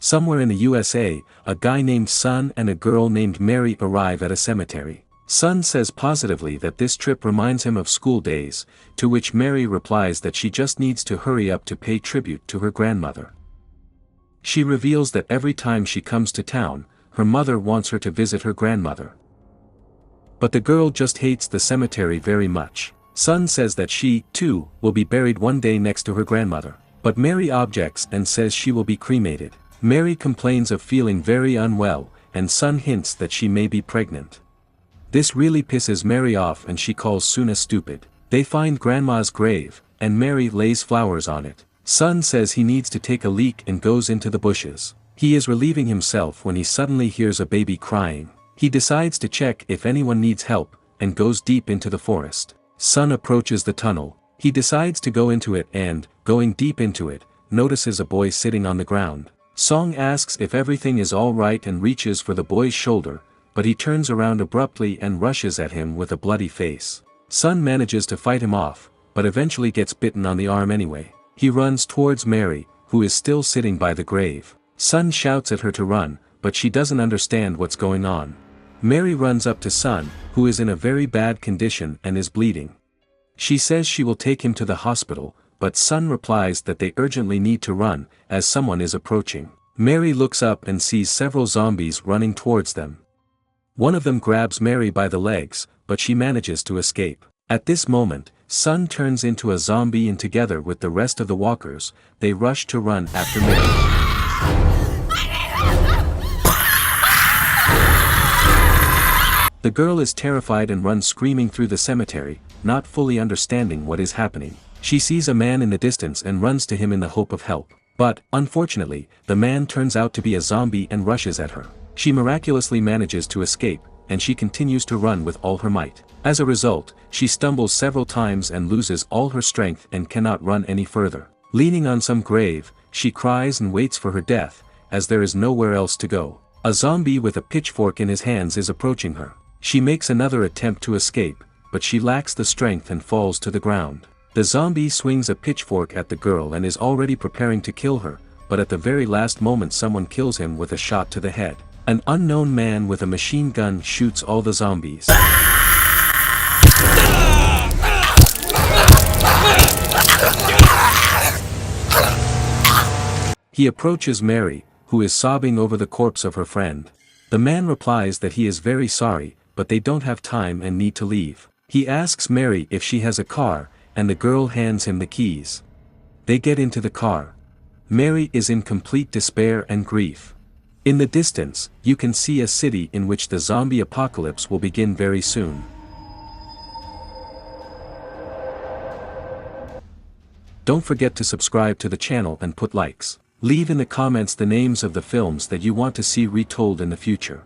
Somewhere in the USA, a guy named Sun and a girl named Mary arrive at a cemetery. Sun says positively that this trip reminds him of school days, to which Mary replies that she just needs to hurry up to pay tribute to her grandmother. She reveals that every time she comes to town, her mother wants her to visit her grandmother. But the girl just hates the cemetery very much. Sun says that she, too, will be buried one day next to her grandmother. But Mary objects and says she will be cremated. Mary complains of feeling very unwell, and Sun hints that she may be pregnant. This really pisses Mary off and she calls Suna stupid. They find Grandma's grave, and Mary lays flowers on it. Sun says he needs to take a leak and goes into the bushes. He is relieving himself when he suddenly hears a baby crying. He decides to check if anyone needs help, and goes deep into the forest. Sun approaches the tunnel. He decides to go into it and, going deep into it, notices a boy sitting on the ground. Song asks if everything is all right and reaches for the boy's shoulder, but he turns around abruptly and rushes at him with a bloody face. Sun manages to fight him off, but eventually gets bitten on the arm anyway. He runs towards Mary, who is still sitting by the grave. Sun shouts at her to run, but she doesn't understand what's going on. Mary runs up to Sun, who is in a very bad condition and is bleeding. She says she will take him to the hospital, but Sun replies that they urgently need to run, as someone is approaching. Mary looks up and sees several zombies running towards them. One of them grabs Mary by the legs, but she manages to escape. At this moment, Sun turns into a zombie and together with the rest of the walkers, they rush to run after Mary. The girl is terrified and runs screaming through the cemetery, not fully understanding what is happening. She sees a man in the distance and runs to him in the hope of help. But, unfortunately, the man turns out to be a zombie and rushes at her. She miraculously manages to escape, and she continues to run with all her might. As a result, she stumbles several times and loses all her strength and cannot run any further. Leaning on some grave, she cries and waits for her death, as there is nowhere else to go. A zombie with a pitchfork in his hands is approaching her. She makes another attempt to escape, but she lacks the strength and falls to the ground. The zombie swings a pitchfork at the girl and is already preparing to kill her, but at the very last moment someone kills him with a shot to the head. An unknown man with a machine gun shoots all the zombies. He approaches Mary, who is sobbing over the corpse of her friend. The man replies that he is very sorry, but they don't have time and need to leave. He asks Mary if she has a car, and the girl hands him the keys. They get into the car. Mary is in complete despair and grief. In the distance, you can see a city in which the zombie apocalypse will begin very soon. Don't forget to subscribe to the channel and put likes. Leave in the comments the names of the films that you want to see retold in the future.